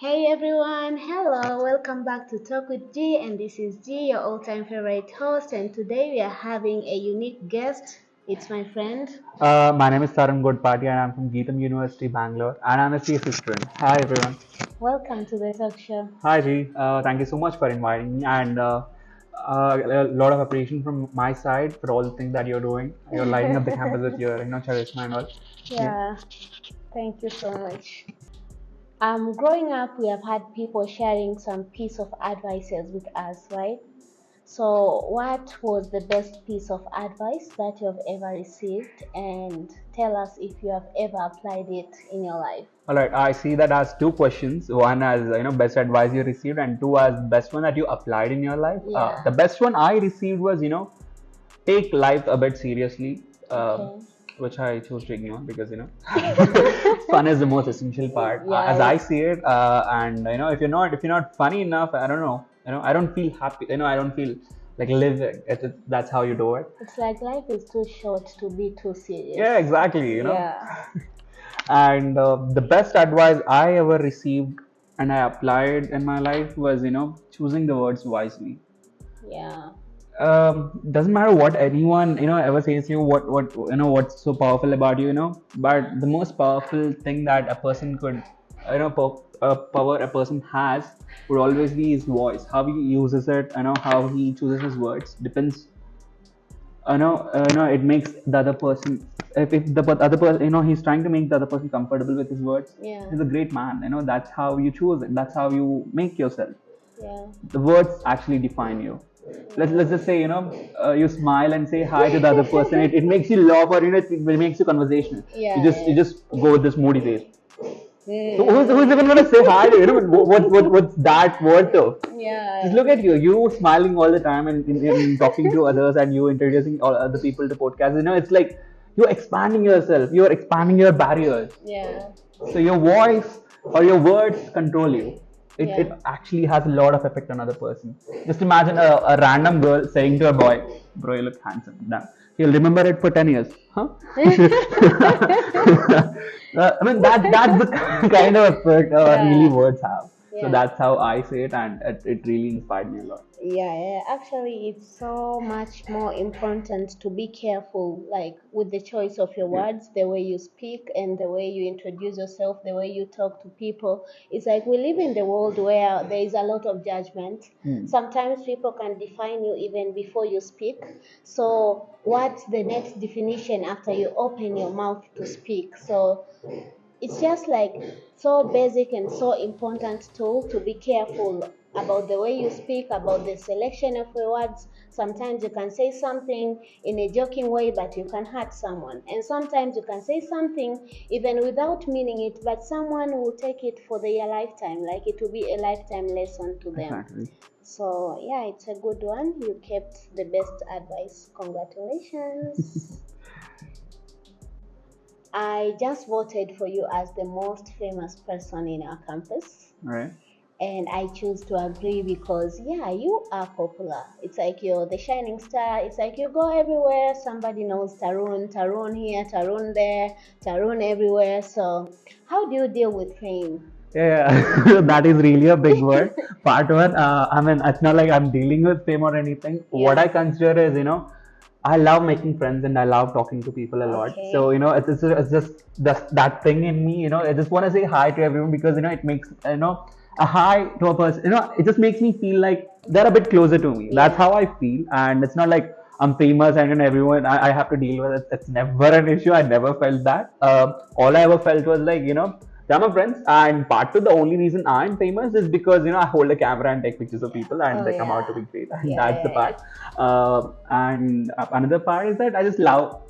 Hey everyone, hello, welcome back to Talk with G, and this is G, your all-time favorite host, and today we are having a unique guest. It's my friend. My name is TARUN and I'm from Geetham University, Bangalore, and I'm a CSE student. Hi everyone. Welcome to the talk show. Hi G. Thank you so much for inviting me, and a lot of appreciation from my side for all the things that you're doing. You're lighting up the campus with your, charisma and all. Yeah. Yeah, thank you so much. Growing up, we have had people sharing some piece of advices with us, right? So, what was the best piece of advice that you have ever received? And tell us if you have ever applied it in your life. All right. I see that as two questions. One as best advice you received, and two as best one that you applied in your life. Yeah. The best one I received was take life a bit seriously. Okay. Which I chose to ignore because fun is the most essential part as Yeah. I see it. And if you're not funny enough, I don't know. I don't feel happy. I don't feel like living. That's how you do it. It's like life is too short to be too serious. Yeah, exactly. Yeah. And the best advice I ever received and I applied in my life was choosing the words wisely. Yeah. Doesn't matter what anyone ever says to you, what what's so powerful about you, but the most powerful thing that a person could power a person has would always be his voice. How he uses it, how he chooses his words depends. It makes the other person, if the other person, he's trying to make the other person comfortable with his words. Yeah. He's a great man. That's how you choose it, that's how you make yourself. Yeah. The words actually define you. Let's just say you smile and say hi to the other person. It makes you laugh, or it makes you conversational. Yeah. You just go with this moody face. Yeah. So who's even gonna say hi to you? What's that word to? Yeah. Just look at you smiling all the time and in talking to others, and you introducing all other people to podcasts. It's like you're expanding yourself. You're expanding your barriers. Yeah. So your voice or your words control you. Yeah. It actually has a lot of effect on another person. Just imagine a random girl saying to a boy, "Bro, you look handsome." Now, he'll remember it for 10 years. Huh? I mean, that's the kind of effect really words have. So Yeah. that's how I say it, and it really inspired me a lot. Yeah, actually, it's so much more important to be careful, like with the choice of your Yeah. words, the way you speak, and the way you introduce yourself, the way you talk to people. It's like we live in the world where there is a lot of judgment. Sometimes people can define you even before you speak. So, what's the next definition after you open your mouth to speak? So, it's just like so basic and so important to be careful about the way you speak, about the selection of your words. Sometimes you can say something in a joking way, but you can hurt someone, and sometimes you can say something even without meaning it, but someone will take it for their lifetime, like it will be a lifetime lesson to them. Exactly. So yeah, it's a good one. You kept the best advice. Congratulations. I just voted for you as the most famous person in our campus. All right. And I choose to agree because, yeah, you are popular. It's like you're the shining star. It's like you go everywhere. Somebody knows Tarun, Tarun here, Tarun there, Tarun everywhere. So, how do you deal with fame? Yeah, that is really a big word. Part one, I mean, it's not like I'm dealing with fame or anything. What Yeah. I consider is, I love making friends and I love talking to people a lot. Okay. So, it's just that thing in me, I just want to say hi to everyone because, it makes, a hi to a person, it just makes me feel like they're a bit closer to me. That's Yeah. how I feel. And it's not like I'm famous and everyone I have to deal with it. It's never an issue. I never felt that. All I ever felt was like, they're my friends. And part two, the only reason I'm famous is because, I hold a camera and take pictures of people and Oh, they come out to yeah. be great. And Yeah, that's the yeah, part. And another part is that I just love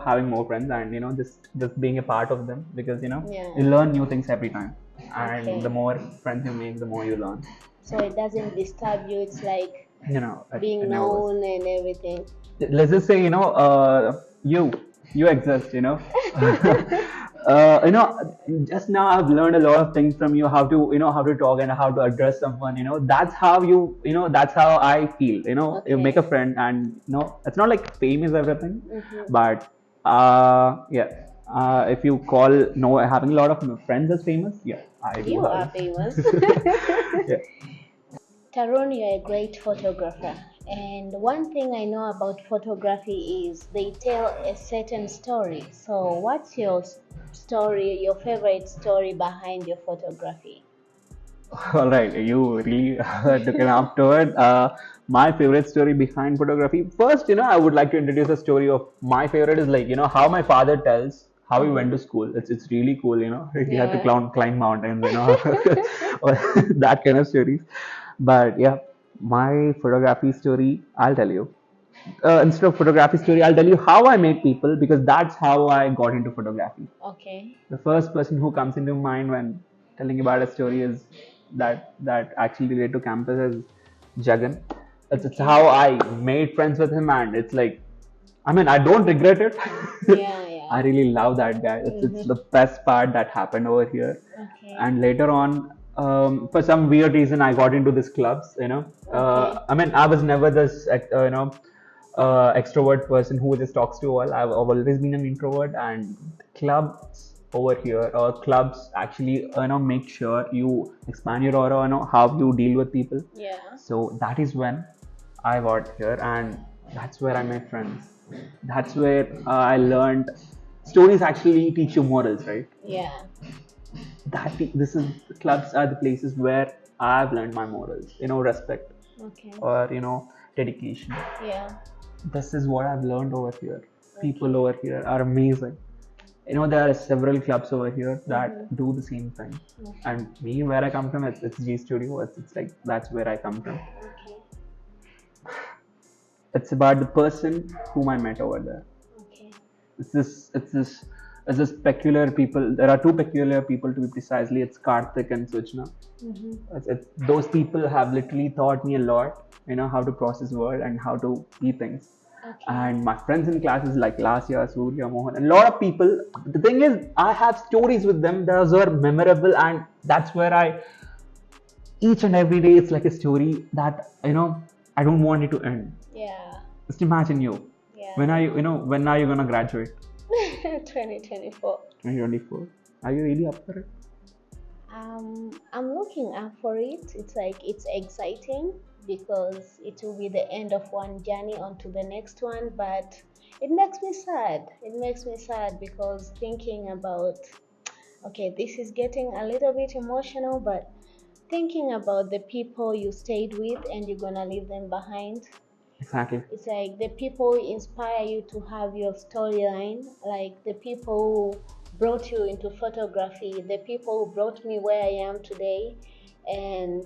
having more friends and, just being a part of them because, Yeah. you learn new things every time. And Okay. the more friends you make, the more you learn. So it doesn't disturb you. It's like being It never was. known and everything. Let's just say you exist. Just now I've learned a lot of things from you, how to how to talk and how to address someone. That's how that's how I feel. You make a Okay. friend, and it's not like fame is everything, Mhm. but yeah, if you call having a lot of friends as famous, yeah, I do You are have. famous. Yeah. Tarun, you're a great photographer. And one thing I know about photography is they tell a certain story. So, what's your story, your favorite story behind your photography? All right, you really took it afterward. My favorite story behind photography. First, I would like to introduce a story of my favorite is like, how my father tells how he went to school. It's really cool, He had to Yeah. climb mountains, or that kind of stories. But yeah, my photography story, I'll tell you. Instead of photography story, I'll tell you how I made people because that's how I got into photography. Okay. The first person who comes into mind when telling about a story is that actually related to campus is Jagan. It's Okay. how I made friends with him, and it's like, I mean, I don't regret it. Yeah, yeah. I really love that guy. It's the best part that happened over here. Okay. And later on, for some weird reason, I got into this clubs. Okay. I mean, I was never this, extrovert person who just talks to all. I've always been an introvert, and clubs over here, or clubs actually, make sure you expand your aura, how you deal with people. Yeah. So that is when I got here, and that's where I made friends. That's where I learned stories actually teach you morals, right? Yeah. This is clubs are the places where I've learned my morals, respect Okay. or dedication. Yeah. This is what I've learned over here. People Okay. over here are amazing. There are several clubs over here that do the same thing. Okay. And me, where I come from, it's G Studio. It's like that's where I come from. Okay. It's about the person whom I met over there. Okay. It's this, it's this, it's this peculiar people. There are two peculiar people to be precisely. It's Karthik and Suchna. Those people have literally taught me a lot, how to process word and how to be things. Okay. And my friends in classes like Lasya, Surya, Mohan, and a lot of people. The thing is, I have stories with them. Those are memorable, and that's where each and every day, it's like a story that I don't want it to end. Yeah. Just imagine you. Yeah. When are you gonna graduate? 2024. 2024. Are you really up for it? I'm looking up for it. It's like it's exciting because it will be the end of one journey onto the next one, but it makes me sad. It makes me sad because thinking about, okay, this is getting a little bit emotional, but thinking about the people you stayed with and you're gonna leave them behind. Exactly. It's like the people who inspire you to have your storyline, like the people who brought you into photography, the people who brought me where I am today, and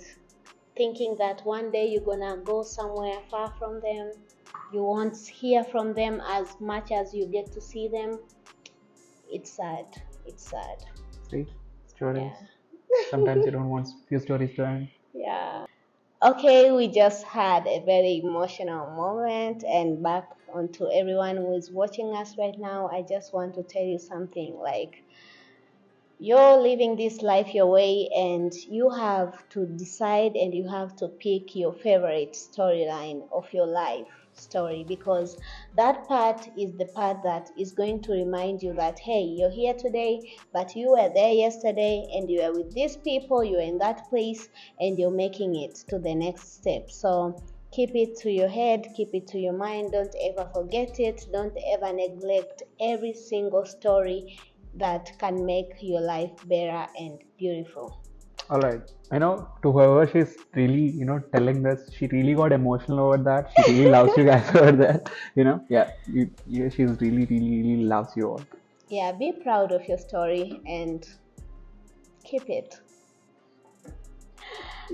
thinking that one day you're gonna go somewhere far from them, you won't hear from them as much as you get to see them. It's sad. It's sad. See, stories. Yeah. Sometimes you don't want few stories to end. Yeah. Okay, we just had a very emotional moment, and back onto everyone who is watching us right now, I just want to tell you something like you're living this life your way, and you have to decide and you have to pick your favorite storyline of your life story, because that part is the part that is going to remind you that hey, you're here today, but you were there yesterday, and you are with these people, you're in that place, and you're making it to the next step. So keep it to your head, keep it to your mind, don't ever forget it, don't ever neglect every single story that can make your life better and beautiful. All right. To whoever she's really, telling this, she really got emotional over that. She really loves you guys over there. Yeah, she's really, really, really loves you all. Yeah, be proud of your story and keep it.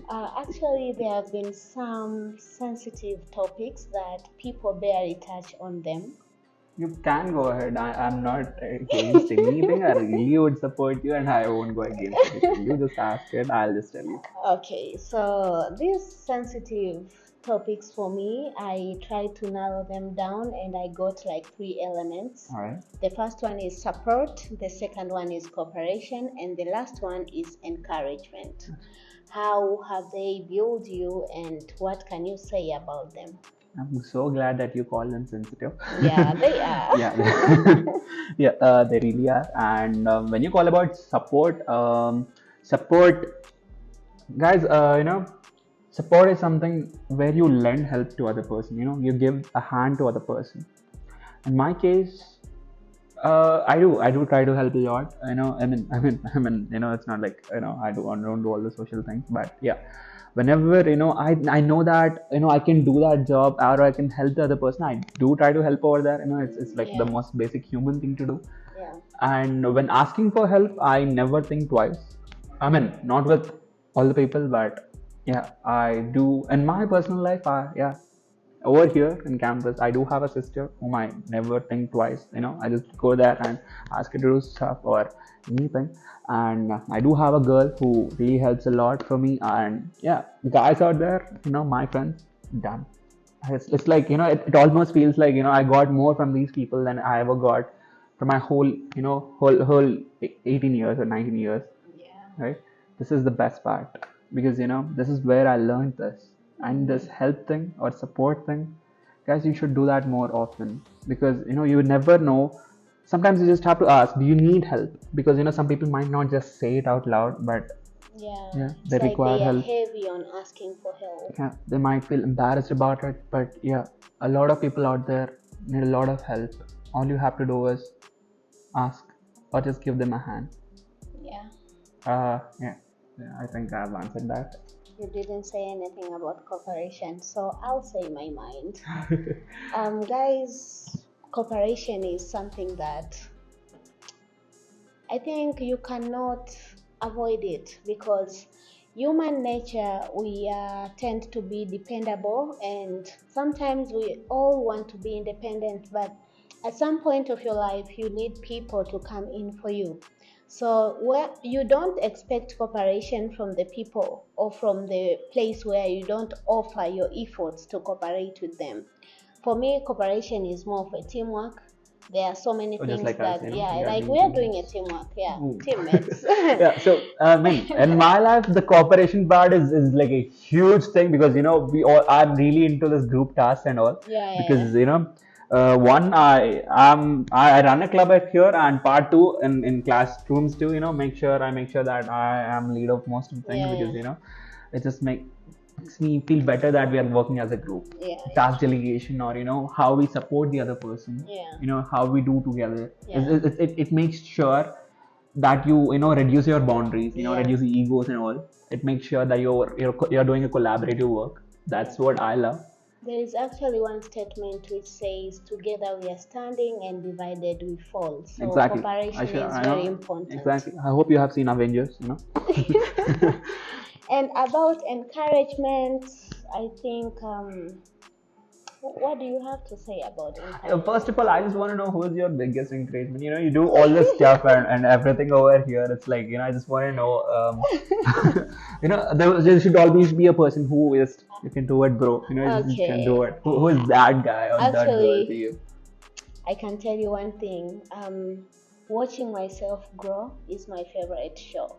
Actually, there have been some sensitive topics that people barely touch on them. You can go ahead. I'm not against anything. I really would support you, and I won't go against anything. You just ask it. I'll just tell you. Okay, so these sensitive topics for me, I tried to narrow them down and I got like three elements. All right. The first one is support, the second one is cooperation, and the last one is encouragement. How have they built you, and what can you say about them? I'm so glad that you call them sensitive. Yeah, they are. Yeah, yeah, they really are. And when you call about support, Support, guys. Support is something where you lend help to other person. You give a hand to other person. In my case, I do try to help a lot. It's not like I don't do all the social things, but yeah, whenever I know that I can do that job or I can help the other person, I do try to help over there. It's like the Yeah. most basic human thing to do. Yeah. And when asking for help, I never think twice. Not with all the people, but yeah, I do in my personal life. Yeah, over here in campus, I do have a sister whom I never think twice. I just go there and ask her to do stuff or anything. And I do have a girl who really helps a lot for me. And yeah, guys out there, my friends, done. It's like it almost feels like I got more from these people than I ever got from my whole 18 years or 19 years, Yeah. right? This is the best part, because this is where I learned this. And this help thing or support thing, guys, you should do that more often, because you never know. Sometimes you just have to ask, do you need help? Because some people might not just say it out loud, but Yeah. yeah, they It's like require they are help. heavy on asking for help. Yeah, they might feel embarrassed about it, but yeah, a lot of people out there need a lot of help. All you have to do is ask, or just give them a hand. Yeah. Yeah, I think I've answered that. You didn't say anything about cooperation, so I'll say my mind. Guys, cooperation is something that I think you cannot avoid it, because human nature, we tend to be dependable, and sometimes we all want to be independent, but at some point of your life you need people to come in for you. So where you don't expect cooperation from the people or from the place where you don't offer your efforts to cooperate with them. For me, cooperation is more of a teamwork. There are so many Or just things like us, that, yeah, we are like being we are doing a teammates. teamwork, yeah, Ooh. teammates. Yeah, so in my life, the cooperation part is like a huge thing, because we all are really into this group task and all. Yeah, yeah, Because one, I run a club at here, and part two in classrooms too. I make sure that I am lead of most of the things, yeah, because yeah, it just makes me feel better that we are working as a group. yeah, Task delegation, or how we support the other person, yeah, how we do together. yeah, It makes sure that you reduce your boundaries, yeah, reduce the egos and all. It makes sure that you're doing a collaborative work. yeah. That's what I love. There is actually one statement which says, "Together we are standing and divided we fall." So Exactly. cooperation is I very know. important. Exactly. I hope you have seen Avengers. And about encouragement, I think, what do you have to say about First of encouragement? all, I just want to know who's your biggest encouragement. You do all this stuff and everything over here. It's like, I just want to know. There should always be a person who is, you can do it, bro. You just can Okay, do it. Who is that guy or that girl to actually, you? I can tell you one thing. Watching myself grow is my favorite show.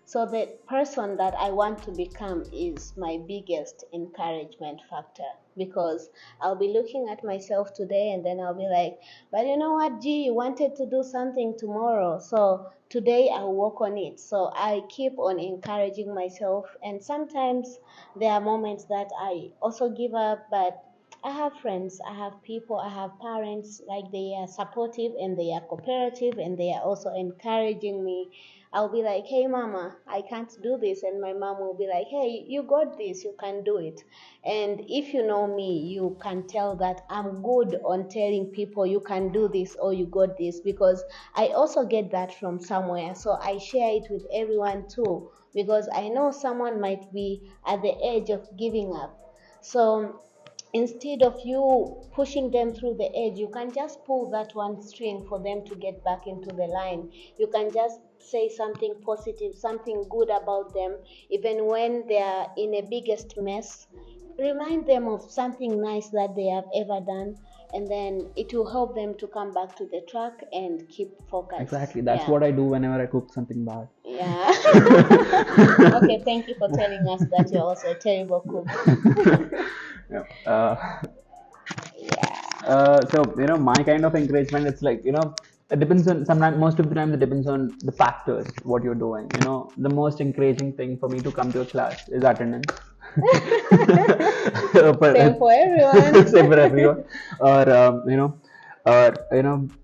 So the person that I want to become is my biggest encouragement factor, because I'll be looking at myself today and then I'll be like, but you know what, G, you wanted to do something tomorrow. So today I'll work on it. So I keep on encouraging myself. And sometimes there are moments that I also give up, but I have friends, I have people, I have parents, like they are supportive and they are cooperative and they are also encouraging me. I'll be like, hey, mama, I can't do this. And my mom will be like, hey, you got this, you can do it. And if you know me, you can tell that I'm good on telling people you can do this or you got this, because I also get that from somewhere. So I share it with everyone too, because I know someone might be at the edge of giving up. So instead of you pushing them through the edge, you can just pull that one string for them to get back into the line. You can just say something positive, something good about them, even when they are in a biggest mess. Remind them of something nice that they have ever done, and then it will help them to come back to the track and keep focus. Exactly. That's Yeah. what I do whenever I cook something bad. Yeah. Okay, thank you for telling us that you're also a terrible cook. Yeah. Yeah. So my kind of encouragement, it's like it depends on sometimes most of the time it depends on the factors what you're doing. The most encouraging thing for me to come to a class is attendance. Same But for everyone. same for everyone. Or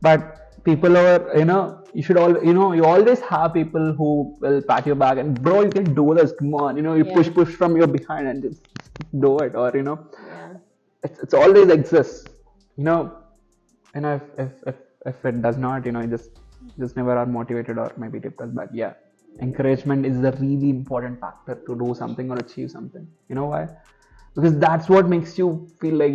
but people are, you should all, you always have people who will pat your back and, bro, you can do this, come on, you Yeah. push from your behind and just do it. Or Yeah. it's always exists. you know if it does not, just never are motivated or maybe depressed. But yeah, encouragement is the really important factor to do something or achieve something. You know why? Because that's what makes you feel like,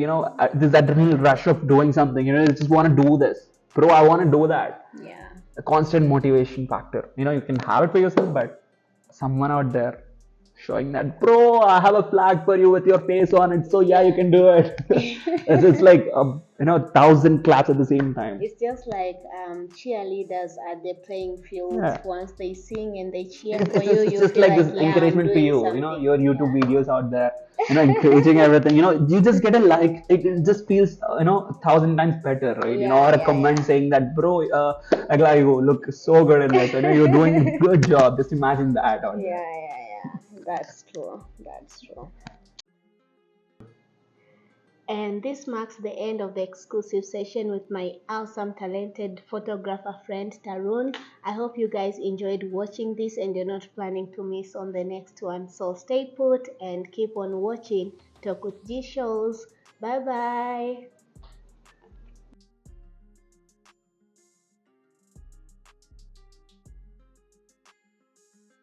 there's that real rush of doing something. You just want to do this, bro, I want to do that. Yeah. A constant motivation factor. You can have it for yourself, but someone out there showing that, bro, I have a flag for you with your face on it, so yeah, you can do it. It's like 1,000 claps at the same time. It's just like cheerleaders at the playing field. Yeah, Once they sing and they cheer it's, for it's, you, just, it's you just feel like like, this yeah, I'm encouragement for doing you. something. Your YouTube Yeah. videos out there, encouraging everything. You just get a like. It just feels 1,000 times better, right? Yeah, Or a yeah, comment yeah. saying that, bro, Agla, you look so good in this. You're doing a good job. Just imagine that out there. Yeah, yeah, yeah. That's true. That's true. And this marks the end of the exclusive session with my awesome, talented photographer friend Tarun. I hope you guys enjoyed watching this and you're not planning to miss on the next one. So stay put and keep on watching Talk with G shows. Bye bye.